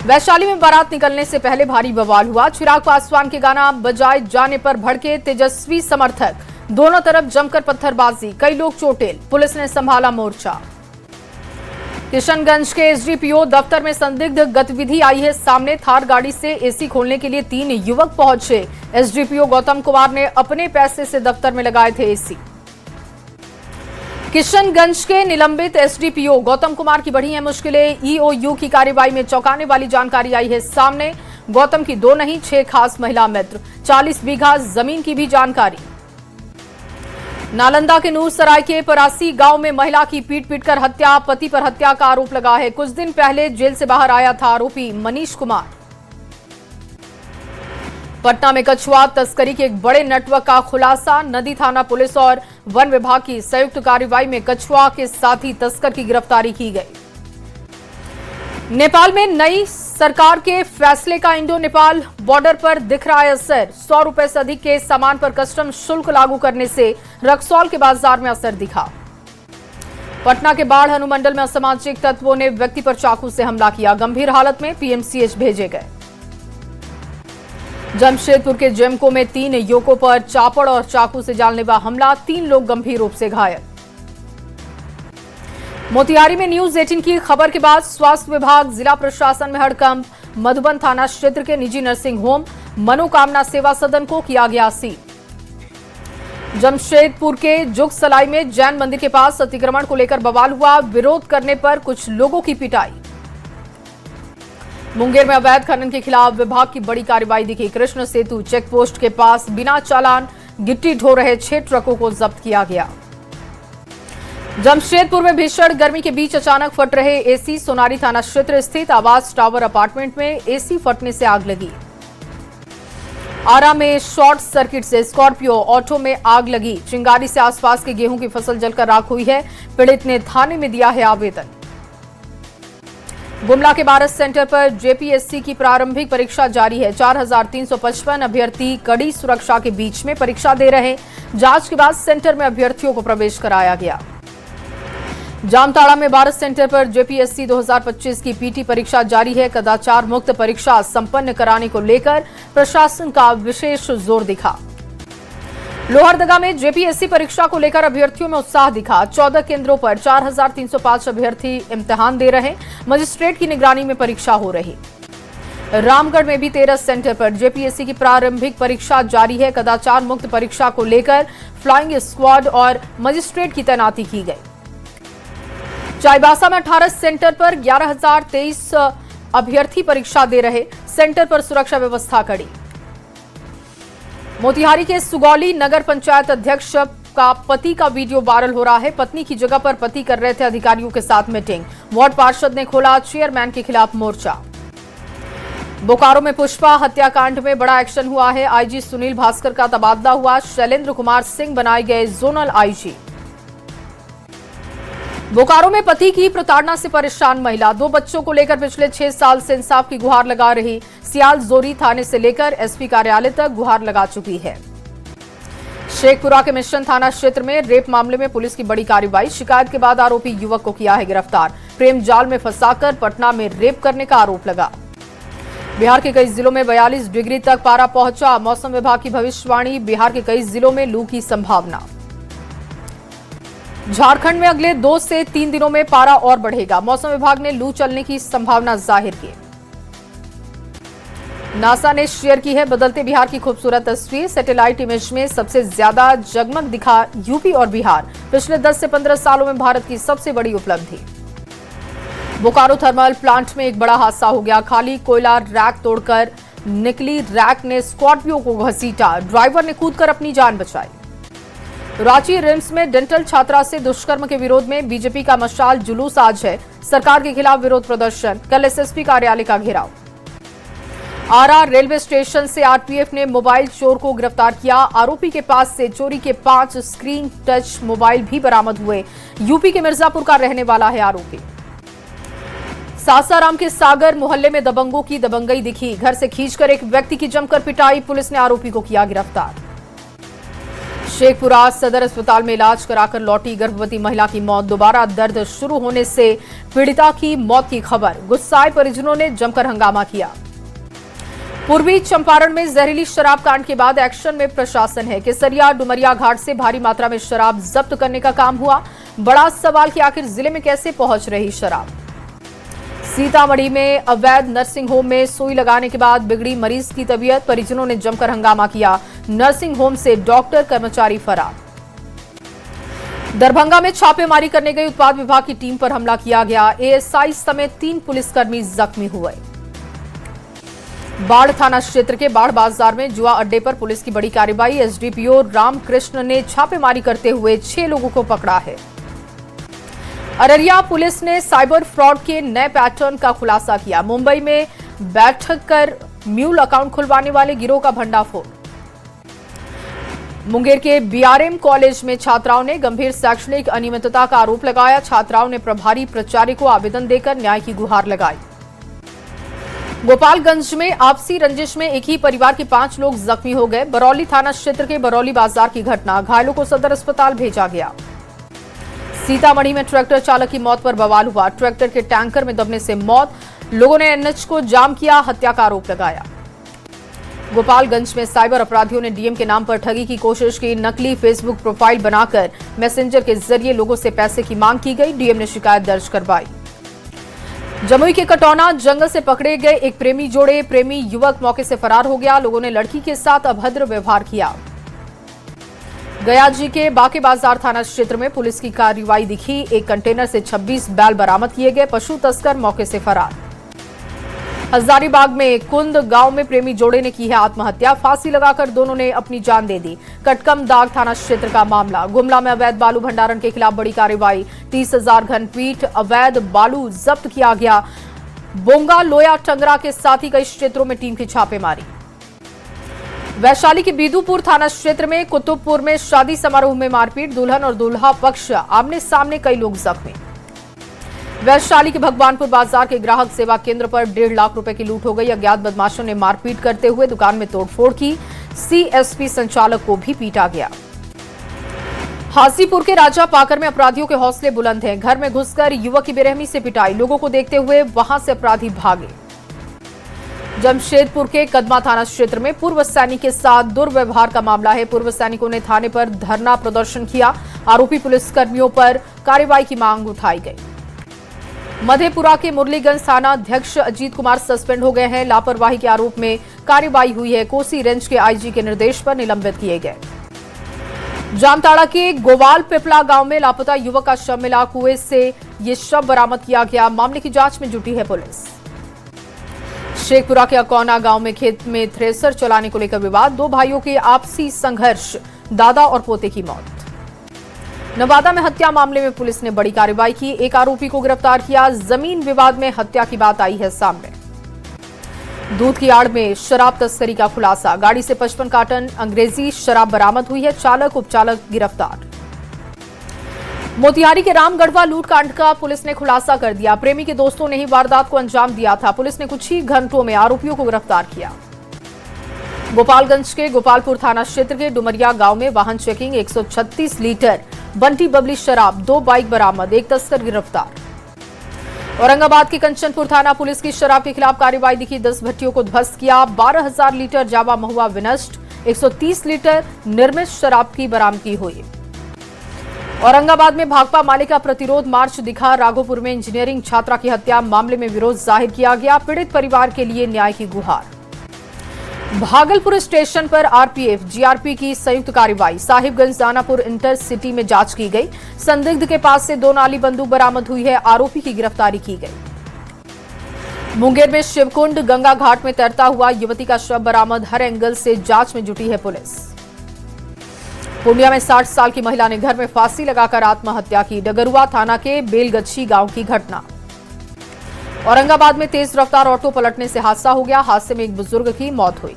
वैशाली में बारात निकलने से पहले भारी बवाल हुआ। चिराग पासवान के गाना बजाए जाने पर भड़के तेजस्वी समर्थक, दोनों तरफ जमकर पत्थरबाजी, कई लोग चोटिल, पुलिस ने संभाला मोर्चा। किशनगंज के एसडीपीओ दफ्तर में संदिग्ध गतिविधि आई है सामने। थार गाड़ी से एसी खोलने के लिए 3 युवक पहुंचे। एसडीपीओ गौतम कुमार ने अपने पैसे से दफ्तर में लगाए थे एसी। किशनगंज के निलंबित एसडीपीओ गौतम कुमार की बढ़ी हैं मुश्किलें। ईओयू की कार्रवाई में चौंकाने वाली जानकारी आई है सामने। गौतम की 2 नहीं 6 खास महिला मित्र, 40 बीघा जमीन की भी जानकारी। नालंदा के नूरसराय के परासी गांव में महिला की पीट-पीटकर हत्या, पति पर हत्या का आरोप लगा है। कुछ दिन पहले जेल से बाहर आया था आरोपी मनीष कुमार। पटना में कछुआ तस्करी के एक बड़े नेटवर्क का खुलासा। नदी थाना पुलिस और वन विभाग की संयुक्त कार्रवाई में कछुआ के साथी तस्कर की गिरफ्तारी की गई। नेपाल में नई सरकार के फैसले का इंडो नेपाल बॉर्डर पर दिख रहा है असर। 100 रुपए से अधिक के सामान पर कस्टम शुल्क लागू करने से रक्सौल के बाजार में असर दिखा। पटना के बाढ़ अनुमंडल में असामाजिक तत्वों ने व्यक्ति पर चाकू से हमला किया, गंभीर हालत में पीएमसीएच भेजे गए। जमशेदपुर के जेमको में 3 युवकों पर चापड़ और चाकू से जानलेवा हमला, 3 लोग गंभीर रूप से घायल। मोतिहारी में न्यूज 18 की खबर के बाद स्वास्थ्य विभाग, जिला प्रशासन में हड़कंप। मधुबन थाना क्षेत्र के निजी नर्सिंग होम मनोकामना सेवा सदन को किया गया सील। जमशेदपुर के जुगसलाई में जैन मंदिर के पास अतिक्रमण को लेकर बवाल हुआ, विरोध करने पर कुछ लोगों की पिटाई। मुंगेर में अवैध खनन के खिलाफ विभाग की बड़ी कार्रवाई दिखी। कृष्ण सेतु चेक पोस्ट के पास बिना चालान गिट्टी ढो रहे 6 ट्रकों को जब्त किया गया। जमशेदपुर में भीषण गर्मी के बीच अचानक फट रहे एसी। सोनारी थाना क्षेत्र स्थित आवास टावर अपार्टमेंट में एसी फटने से आग लगी। आरा में शॉर्ट सर्किट से स्कॉर्पियो ऑटो में आग लगी। चिंगारी से आसपास के गेहूं की फसल जलकर राख हुई है। पीड़ित ने थाने में दिया है आवेदन। गुमला के बारस सेंटर पर जेपीएससी की प्रारंभिक परीक्षा जारी है। 4355 अभ्यर्थी कड़ी सुरक्षा के बीच में परीक्षा दे रहे। जांच के बाद सेंटर में अभ्यर्थियों को प्रवेश कराया गया। जामताड़ा में बारस सेंटर पर जेपीएससी 2025 की पीटी परीक्षा जारी है। कदाचार मुक्त परीक्षा संपन्न कराने को लेकर प्रशासन का विशेष जोर दिखा। लोहरदगा में जेपीएससी परीक्षा को लेकर अभ्यर्थियों में उत्साह दिखा। 14 केंद्रों पर 4305 अभ्यर्थी इम्तिहान दे रहे। मजिस्ट्रेट की निगरानी में परीक्षा हो रही। रामगढ़ में भी 13 सेंटर पर जेपीएससी की प्रारंभिक परीक्षा जारी है। कदाचार मुक्त परीक्षा को लेकर फ्लाइंग स्क्वाड और मजिस्ट्रेट की तैनाती की गई। चाईबासा में 18 सेंटर पर 11,023 अभ्यर्थी परीक्षा दे रहे। सेंटर पर सुरक्षा व्यवस्था कड़ी। मोतिहारी के सुगौली नगर पंचायत अध्यक्ष का पति का वीडियो वायरल हो रहा है। पत्नी की जगह पर पति कर रहे थे अधिकारियों के साथ मीटिंग। वार्ड पार्षद ने खोला चेयरमैन के खिलाफ मोर्चा। बोकारो में पुष्पा हत्याकांड में बड़ा एक्शन हुआ है। आईजी सुनील भास्कर का तबादला हुआ। शैलेंद्र कुमार सिंह बनाए गए जोनल आईजी। बोकारो में पति की प्रताड़ना से परेशान महिला, 2 बच्चों को लेकर पिछले 6 साल से इंसाफ की गुहार लगा रही। सियाल जोरी थाने से लेकर एसपी कार्यालय तक गुहार लगा चुकी है। शेखपुरा के मिशन थाना क्षेत्र में रेप मामले में पुलिस की बड़ी कार्रवाई। शिकायत के बाद आरोपी युवक को किया है गिरफ्तार। प्रेम जाल में फंसाकर पटना में रेप करने का आरोप लगा। बिहार के कई जिलों में 42 डिग्री तक पारा पहुंचा। मौसम विभाग की भविष्यवाणी, बिहार के कई जिलों में लू की संभावना। झारखंड में अगले 2 से 3 दिनों में पारा और बढ़ेगा। मौसम विभाग ने लू चलने की संभावना जाहिर की। नासा ने शेयर की है बदलते बिहार की खूबसूरत तस्वीर। सैटेलाइट इमेज में सबसे ज्यादा जगमग दिखा यूपी और बिहार। पिछले 10 से 15 सालों में भारत की सबसे बड़ी उपलब्धि। बोकारो थर्मल प्लांट में एक बड़ा हादसा हो गया। खाली कोयला रैक तोड़कर निकली रैक ने स्कॉर्पियो को घसीटा। ड्राइवर ने कूदकर अपनी जान बचाई। रांची रिम्स में डेंटल छात्रा से दुष्कर्म के विरोध में बीजेपी का मशाल जुलूस आज है। सरकार के खिलाफ विरोध प्रदर्शन। कल एसएसपी कार्यालय का घेराव। आरा रेलवे स्टेशन से आरपीएफ ने मोबाइल चोर को गिरफ्तार किया। आरोपी के पास से चोरी के 5 स्क्रीन टच मोबाइल भी बरामद हुए। यूपी के मिर्जापुर का रहने वाला है आरोपी। सासाराम के सागर मोहल्ले में दबंगों की दबंगई दिखी। घर से खींचकर एक व्यक्ति की जमकर पिटाई। पुलिस ने आरोपी को किया गिरफ्तार। शेखपुरा सदर अस्पताल में इलाज कराकर लौटी गर्भवती महिला की मौत। दोबारा दर्द शुरू होने से पीड़िता की मौत की खबर। गुस्साए परिजनों ने जमकर हंगामा किया। पूर्वी चंपारण में जहरीली शराब कांड के बाद एक्शन में प्रशासन है। केसरिया डुमरिया घाट से भारी मात्रा में शराब जब्त करने का काम हुआ। बड़ा सवाल कि आखिर जिले में कैसे पहुंच रही शराब। सीतामढ़ी में अवैध नर्सिंग होम में सुई लगाने के बाद बिगड़ी मरीज की तबीयत। परिजनों ने जमकर हंगामा किया। नर्सिंग होम से डॉक्टर कर्मचारी फरार। दरभंगा में छापेमारी करने गई उत्पाद विभाग की टीम पर हमला किया गया। एएसआई समेत 3 पुलिसकर्मी जख्मी हुए। बाढ़ थाना क्षेत्र के बाढ़ बाजार में जुआ अड्डे पर पुलिस की बड़ी कार्रवाई। एसडीपीओ रामकृष्ण ने छापेमारी करते हुए 6 लोगों को पकड़ा है। अररिया पुलिस ने साइबर फ्रॉड के नए पैटर्न का खुलासा किया। मुंबई में बैठक कर म्यूल अकाउंट खुलवाने वाले गिरोह का भंडाफोड़। मुंगेर के बीआरएम कॉलेज में छात्राओं ने गंभीर शैक्षणिक अनियमितता का आरोप लगाया। छात्राओं ने प्रभारी प्राचार्य को आवेदन देकर न्याय की गुहार लगाई। गोपालगंज में आपसी रंजिश में एक ही परिवार के 5 लोग जख्मी हो गए। बरौली थाना क्षेत्र के बरौली बाजार की घटना। घायलों को सदर अस्पताल भेजा गया। सीतामढ़ी में ट्रैक्टर चालक की मौत पर बवाल हुआ। ट्रैक्टर के टैंकर में दबने से मौत। लोगों ने एनएच को जाम किया, हत्या का आरोप लगाया। गोपालगंज में साइबर अपराधियों ने डीएम के नाम पर ठगी की कोशिश की। नकली फेसबुक प्रोफाइल बनाकर मैसेंजर के जरिए लोगों से पैसे की मांग की गई। डीएम ने शिकायत दर्ज करवाई। जमुई के कटौना जंगल से पकड़े गए एक प्रेमी जोड़े। प्रेमी युवक मौके से फरार हो गया। लोगों ने लड़की के साथ अभद्र व्यवहार किया। गया जी के बाके बाजार थाना क्षेत्र में पुलिस की कार्रवाई दिखी। एक कंटेनर से 26 बैल बरामद किए गए। पशु तस्कर मौके से फरार। हजारीबाग में कुंद गांव में प्रेमी जोड़े ने की है आत्महत्या। फांसी लगाकर दोनों ने अपनी जान दे दी। कटकम दाग थाना क्षेत्र का मामला। गुमला में अवैध बालू भंडारण के खिलाफ बड़ी कार्रवाई। 30,000 घन फीट अवैध बालू जब्त किया गया। बोंगा लोया टंगरा के साथ ही कई क्षेत्रों में टीम की छापेमारी। वैशाली के बीदूपुर थाना क्षेत्र में कुतुबपुर में शादी समारोह में मारपीट। दुल्हन और दूल्हा पक्ष आमने सामने, कई लोग जख्मी। वैशाली के भगवानपुर बाजार के ग्राहक सेवा केंद्र पर 1.5 लाख रुपए की लूट हो गई। अज्ञात बदमाशों ने मारपीट करते हुए दुकान में तोड़फोड़ की। सीएसपी संचालक को भी पीटा गया। हाजीपुर के राजा पाकर में अपराधियों के हौसले बुलंद हैं। घर में घुसकर युवक की बेरहमी से पिटाई। लोगों को देखते हुए वहां से अपराधी भागे। जमशेदपुर के कदमा थाना क्षेत्र में पूर्व सैनिक के साथ दुर्व्यवहार का मामला है। पूर्व सैनिकों ने थाने पर धरना प्रदर्शन किया। आरोपी पुलिसकर्मियों पर कार्रवाई की मांग उठाई गई। मधेपुरा के मुरलीगंज थाना अध्यक्ष अजीत कुमार सस्पेंड हो गए हैं। लापरवाही के आरोप में कार्रवाई हुई है। कोसी रेंज के आईजी के निर्देश पर निलंबित किए गए। जामताड़ा के गोवाल पिपला गांव में लापता युवक का शव मिला। कुएं से ये शव बरामद किया गया। मामले की जांच में जुटी है पुलिस। शेखपुरा के अकौना गांव में खेत में थ्रेसर चलाने को लेकर विवाद। 2 भाइयों के आपसी संघर्ष। दादा और पोते की मौत। नवादा में हत्या मामले में पुलिस ने बड़ी कार्रवाई की। एक आरोपी को गिरफ्तार किया। जमीन विवाद में हत्या की बात आई है सामने। दूध की आड़ में शराब तस्करी का खुलासा। गाड़ी से 55 कार्टन अंग्रेजी शराब बरामद हुई है। चालक उपचालक गिरफ्तार। मोतिहारी के रामगढ़वा लूटकांड का पुलिस ने खुलासा कर दिया। प्रेमी के दोस्तों ने ही वारदात को अंजाम दिया था। पुलिस ने कुछ ही घंटों में आरोपियों को गिरफ्तार किया। गोपालगंज के गोपालपुर थाना क्षेत्र के डुमरिया गांव में वाहन चेकिंग। 136 लीटर बंटी बबली शराब, 2 बाइक बरामद, 1 तस्कर गिरफ्तार। औरंगाबाद के कंचनपुर थाना पुलिस की शराब के खिलाफ कार्रवाई दिखी। 10 भट्टियों को ध्वस्त किया। 12,000 लीटर जावा महुआ विनष्ट। 130 लीटर निर्मित शराब की बरामदगी हुई। औरंगाबाद में भाकपा माले का प्रतिरोध मार्च दिखा। राघोपुर में इंजीनियरिंग छात्रा की हत्या मामले में विरोध जाहिर किया गया। पीड़ित परिवार के लिए न्याय की गुहार। भागलपुर स्टेशन पर आरपीएफ जीआरपी की संयुक्त कार्रवाई। साहिबगंज दानापुर इंटरसिटी में जांच की गई। संदिग्ध के पास से 2 नाली बंदूक बरामद हुई है। आरोपी की गिरफ्तारी की गई। मुंगेर में शिवकुंड गंगा घाट में तैरता हुआ युवती का शव बरामद। हर एंगल से जांच में जुटी है पुलिस। पूर्णिया में 60 साल की महिला ने घर में फांसी लगाकर आत्महत्या की। डगरुआ थाना के बेलगच्छी गांव की घटना। औरंगाबाद में तेज रफ्तार ऑटो पलटने से हादसा हो गया। हादसे में एक बुजुर्ग की मौत हुई।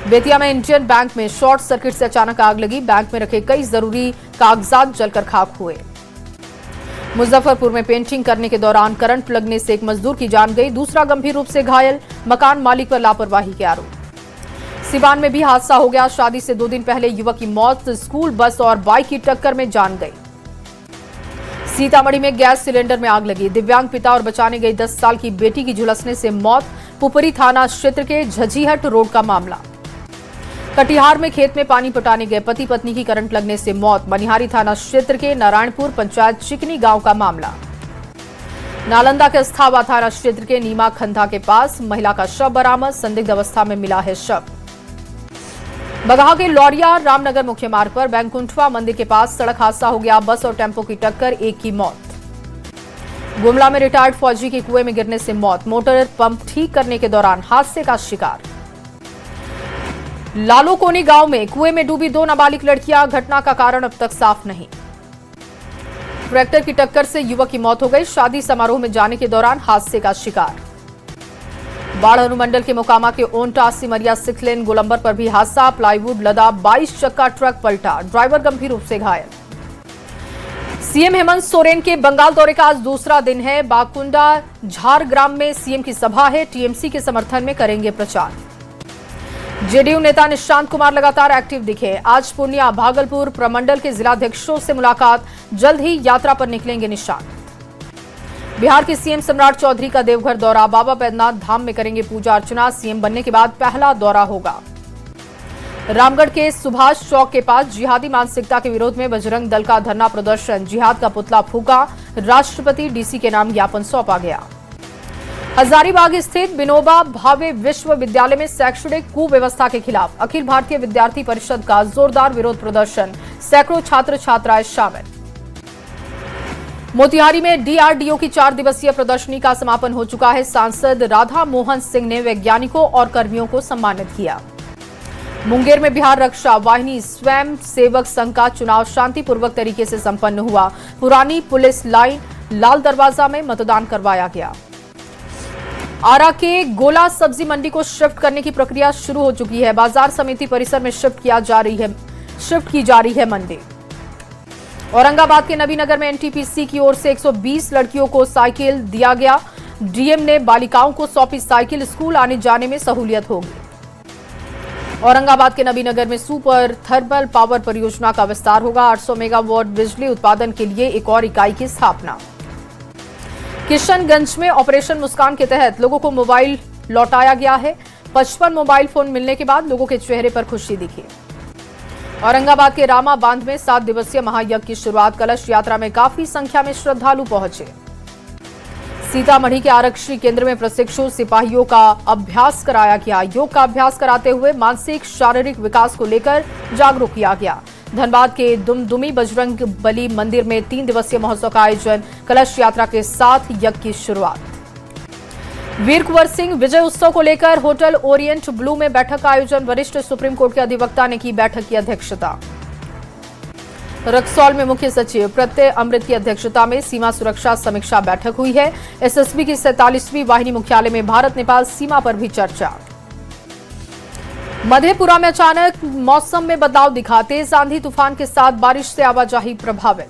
बेतिया में इंडियन बैंक में शॉर्ट सर्किट से अचानक आग लगी। बैंक में रखे कई जरूरी कागजात जलकर खाक हुए। मुजफ्फरपुर में पेंटिंग करने के दौरान करंट लगने से एक मजदूर की जान गई। दूसरा गंभीर रूप से घायल। मकान मालिक पर लापरवाही के आरोप। सिवान में भी हादसा हो गया। शादी से 2 दिन पहले युवक की मौत, स्कूल बस और बाइक की टक्कर में जान गई। सीतामढ़ी में गैस सिलेंडर में आग लगी, दिव्यांग पिता और बचाने गई 10 साल की बेटी की झुलसने से मौत। पुपरी थाना क्षेत्र के झझीहट रोड का मामला। कटिहार में खेत में पानी पटाने गए पति पत्नी की करंट लगने से मौत। मनिहारी थाना क्षेत्र के नारायणपुर पंचायत चिकनी गांव का मामला। नालंदा के अस्थावा थाना क्षेत्र के नीमा खंधा के पास महिला का शव बरामद, संदिग्ध अवस्था में मिला है शव। बगहा के लौरिया रामनगर मुख्य मार्ग पर बैंकुंठवा मंदिर के पास सड़क हादसा हो गया, बस और टेम्पो की टक्कर, एक की मौत। गुमला में रिटायर्ड फौजी की कुएं में गिरने से मौत, मोटर पंप ठीक करने के दौरान हादसे का शिकार। लालूकोनी गांव में कुएं में डूबी 2 नाबालिग लड़कियां, घटना का कारण अब तक साफ नहीं। ट्रैक्टर की टक्कर से युवक की मौत हो गई, शादी समारोह में जाने के दौरान हादसे का शिकार। बाढ़ अनुमंडल के मोकामा के ओंटा सिमरिया 6 लेन गोलंबर पर भी हादसा, प्लाईवुड लदा 22 चक्का ट्रक पलटा, ड्राइवर गंभीर रूप से घायल। सीएम हेमंत सोरेन के बंगाल दौरे का आज दूसरा दिन है। बाकुंडा झारग्राम में सीएम की सभा है, टीएमसी के समर्थन में करेंगे प्रचार। जेडीयू नेता निशांत कुमार लगातार एक्टिव दिखे, आज पूर्णिया भागलपुर प्रमंडल के जिलाध्यक्षों से मुलाकात, जल्द ही यात्रा पर निकलेंगे निशांत। बिहार के सीएम सम्राट चौधरी का देवघर दौरा, बाबा बैद्यनाथ धाम में करेंगे पूजा अर्चना, सीएम बनने के बाद पहला दौरा होगा। रामगढ़ के सुभाष चौक के पास जिहादी मानसिकता के विरोध में बजरंग दल का धरना प्रदर्शन, जिहाद का पुतला फूका, राष्ट्रपति डीसी के नाम ज्ञापन सौंपा गया। हजारीबाग स्थित विनोबा भावे विश्वविद्यालय में शैक्षणिक कुव्यवस्था के खिलाफ अखिल भारतीय विद्यार्थी परिषद का जोरदार विरोध प्रदर्शन, सैकड़ों छात्र छात्राएं शामिल। मोतिहारी में डीआरडीओ की 4 दिवसीय प्रदर्शनी का समापन हो चुका है। सांसद राधा मोहन सिंह ने वैज्ञानिकों और कर्मियों को सम्मानित किया। मुंगेर में बिहार रक्षा वाहिनी स्वयं सेवक संघ का चुनाव शांतिपूर्वक तरीके से संपन्न हुआ। पुरानी पुलिस लाइन लाल दरवाजा में मतदान करवाया गया। आरा के गोला सब्जी मंडी को शिफ्ट करने की प्रक्रिया शुरू हो चुकी है। बाजार समिति परिसर में शिफ्ट की जा रही है मंडी। औरंगाबाद के नबीनगर में एनटीपीसी की ओर से 120 लड़कियों को साइकिल दिया गया। डीएम ने बालिकाओं को सौंपी साइकिल, स्कूल आने जाने में सहूलियत होगी। औरंगाबाद के नबीनगर में सुपर थर्मल पावर परियोजना का विस्तार होगा। 800 मेगावाट बिजली उत्पादन के लिए एक और इकाई की स्थापना। किशनगंज में ऑपरेशन मुस्कान के तहत लोगों को मोबाइल लौटाया गया है। 55 मोबाइल फोन मिलने के बाद लोगों के चेहरे पर खुशी दिखी। औरंगाबाद के रामा बांध में 7 दिवसीय महायज्ञ की शुरुआत, कलश यात्रा में काफी संख्या में श्रद्धालु पहुंचे। सीतामढ़ी के आरक्षी केंद्र में प्रशिक्षु सिपाहियों का अभ्यास कराया गया। योग का अभ्यास कराते हुए मानसिक शारीरिक विकास को लेकर जागरूक किया गया। धनबाद के दुमदुमी बजरंग बली मंदिर में 3 दिवसीय महोत्सव का आयोजन, कलश यात्रा के साथ यज्ञ की शुरुआत। वीर कुंवर सिंह विजय उत्सव को लेकर होटल ओरिएंट ब्लू में बैठक का आयोजन, वरिष्ठ सुप्रीम कोर्ट के अधिवक्ता ने की बैठक की अध्यक्षता। रक्सौल में मुख्य सचिव प्रत्यय अमृत की अध्यक्षता में सीमा सुरक्षा समीक्षा बैठक हुई है। एसएसबी की 47वीं वाहिनी मुख्यालय में भारत नेपाल सीमा पर भी चर्चा। मधेपुरा में अचानक मौसम में बदलाव दिखा, तेज आंधी तूफान के साथ बारिश से आवाजाही प्रभावित।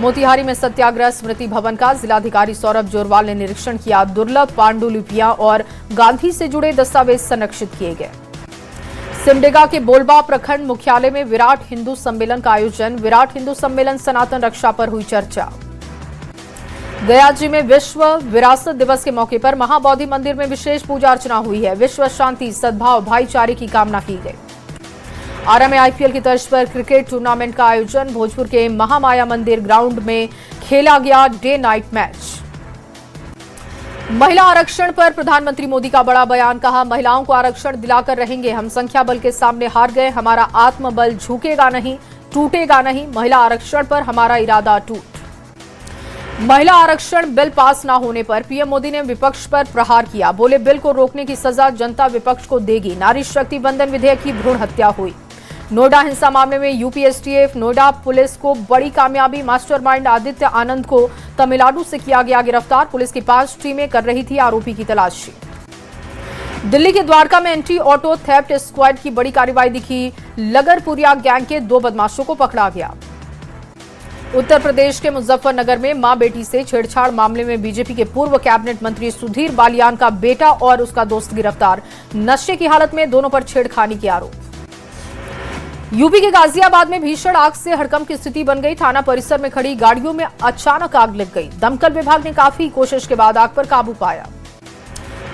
मोतिहारी में सत्याग्रह स्मृति भवन का जिलाधिकारी सौरभ जोरवाल ने निरीक्षण किया। दुर्लभ पांडुलिपियां और गांधी से जुड़े दस्तावेज संरक्षित किए गए। सिमडेगा के बोलबा प्रखंड मुख्यालय में विराट हिंदू सम्मेलन का आयोजन, विराट हिंदू सम्मेलन सनातन रक्षा पर हुई चर्चा। गयाजी में विश्व विरासत दिवस के मौके पर महाबोधि मंदिर में विशेष पूजा अर्चना हुई है। विश्व शांति, सद्भाव, भाईचारे की कामना की गई। आरा में आईपीएल की तर्ज पर क्रिकेट टूर्नामेंट का आयोजन, भोजपुर के महामाया मंदिर ग्राउंड में खेला गया डे नाइट मैच। महिला आरक्षण पर प्रधानमंत्री मोदी का बड़ा बयान, कहा महिलाओं को आरक्षण दिलाकर रहेंगे, हम संख्या बल के सामने हार गए, हमारा आत्मबल झुकेगा नहीं, टूटेगा नहीं, महिला आरक्षण पर हमारा इरादा अटूट। महिला आरक्षण बिल पास न होने पर पीएम मोदी ने विपक्ष पर प्रहार किया, बोले बिल को रोकने की सजा जनता विपक्ष को देगी। नारी शक्ति बंधन विधेयक की भ्रूण हत्या हुई। नोएडा हिंसा मामले में यूपी एसटीएफ नोएडा पुलिस को बड़ी कामयाबी, मास्टरमाइंड आदित्य आनंद को तमिलनाडु से किया गया गिरफ्तार। पुलिस की 5 टीमें कर रही थी आरोपी की तलाशी। दिल्ली के द्वारका में एंटी ऑटो थेफ्ट स्क्वाड की बड़ी कार्रवाई दिखी, लगरपुरिया गैंग के 2 बदमाशों को पकड़ा गया। उत्तर प्रदेश के मुजफ्फरनगर में मां बेटी से छेड़छाड़ मामले में बीजेपी के पूर्व कैबिनेट मंत्री सुधीर बालियान का बेटा और उसका दोस्त गिरफ्तार। नशे की हालत में दोनों पर छेड़खानी के आरोप। यूपी के गाजियाबाद में भीषण आग से हड़कंप की स्थिति बन गई। थाना परिसर में खड़ी गाड़ियों में अचानक आग लग गई। दमकल विभाग ने काफी कोशिश के बाद आग पर काबू पाया।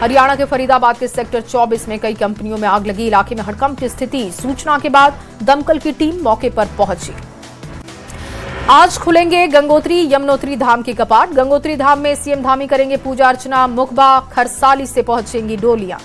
हरियाणा के फरीदाबाद के सेक्टर 24 में कई कंपनियों में आग लगी। इलाके में हड़कंप की स्थिति। सूचना के बाद दमकल की टीम मौके पर पहुंची। आज खुलेंगे गंगोत्री यमुनोत्री धाम के कपाट। गंगोत्री धाम में सीएम धामी करेंगे पूजा अर्चना। मुखबा खरसाली से पहुंचेंगी डोलियां।